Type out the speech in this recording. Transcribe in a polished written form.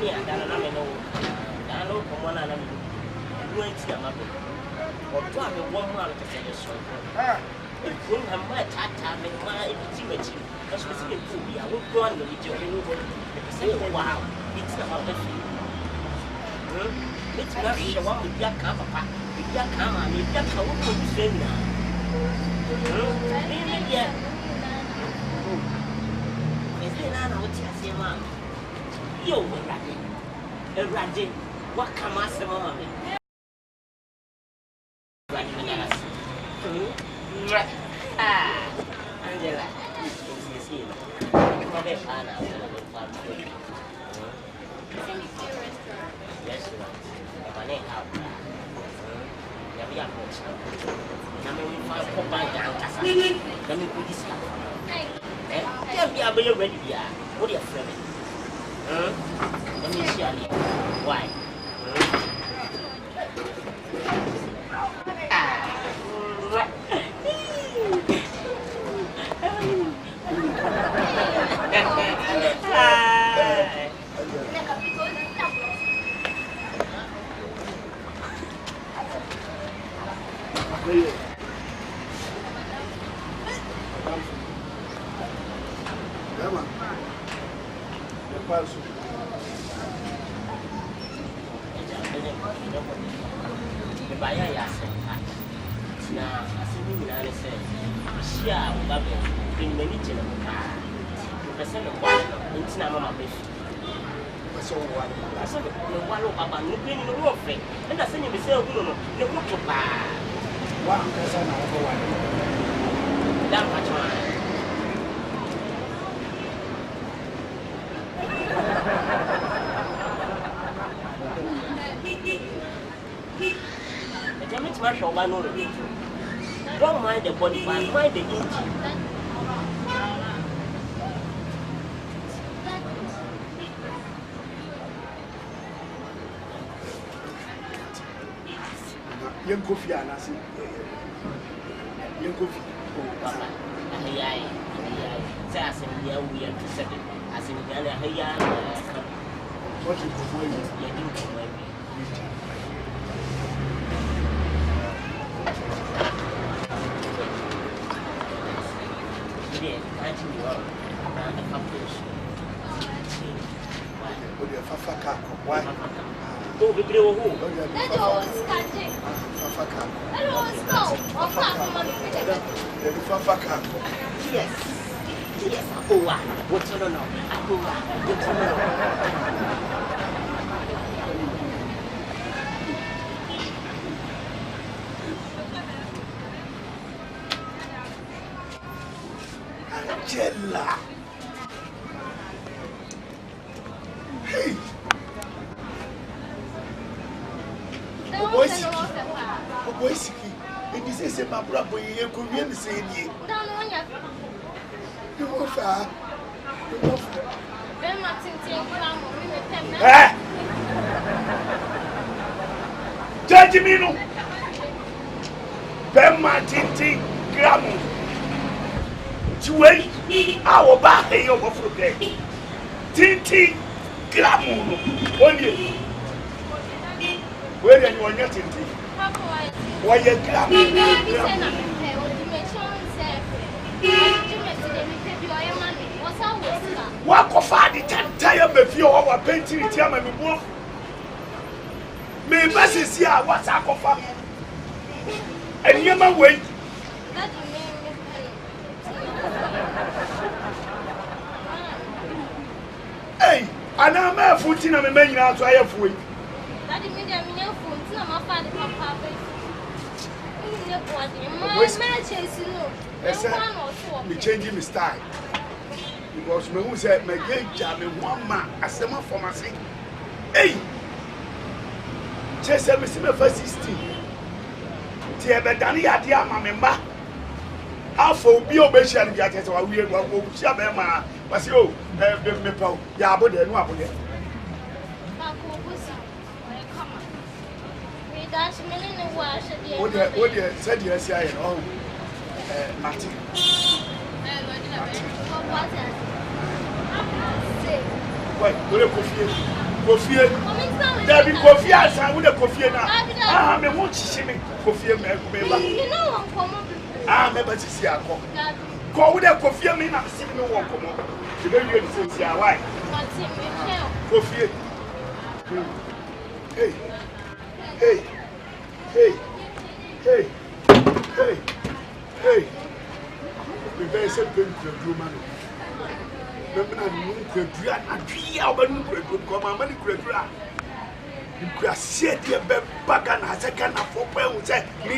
me and I know. I know from one another. You ain't see a map. Or to have a 1 month to say the song. If you have my tata, make my intimate. That's what you do. I will go on with your renewal. Say, wow, it's about the feet. It's not sure what with your camera. If you come, I mean, that's how you say now. Yeah. Is there none of what you say, man? Yo, a ragged. What come as the moment? Angela, you see, probably fan out restaurant. My name out. Never have much. Now we find Oboy down. Let me put this up. Tell me, are you ready? What are you afraid? Let me see you. Why? Don't mind the body, but mind the engine. Young coffee, and I see. Young coffee. Papa, say, as in here we are to set it. As in Ghana, what is the way? Why? Oh, we do. That was catching. That was no. Yes. Yes. Oh, what's on now? What's on now? Angela. Hey. Oboy siki. And this is my brother. You could be the same year. You go far. Judge me no. Ben Martin Grammar. Wait, our back here over for day. Tinti Grammar. One year. Where are you on your tinti? Why you Grammar? Walk off at the tire before our painting in Tiaman. Me message here, what's our coffee? And you may wait. Hey, and I'm a 14 of a man now, so I have wait. That is me, I'm phone. My father, papa. Me changing my style. Because me who said, my great job in 1 man, as someone for my sake. Hey! Chase me see me first 16. Tia bedani adia ma memba. Afo bi obesha ni ati so we go sha be ma. Wasi o me pa ya abode nu abode. Ba ko bosi. Come on. We dash me ni wa sha dia. What dia said you see aye no. Martin. Wait, go le kofie. Kofie. There be Kofie as I would a Kofie now. Ah, me won't see me Kofie me. You know one ah, me but see a call. Call with a Kofie me not see no one come up. The baby is see why. Kofie. Hey. Hey. Hey. Hey. Hey. Hey. Me very simple to man. Remember na nu kwadua na dwia obanu kwadua ko ma mani kwadua nkwa sie de be baga na seka na fopo ehun se mi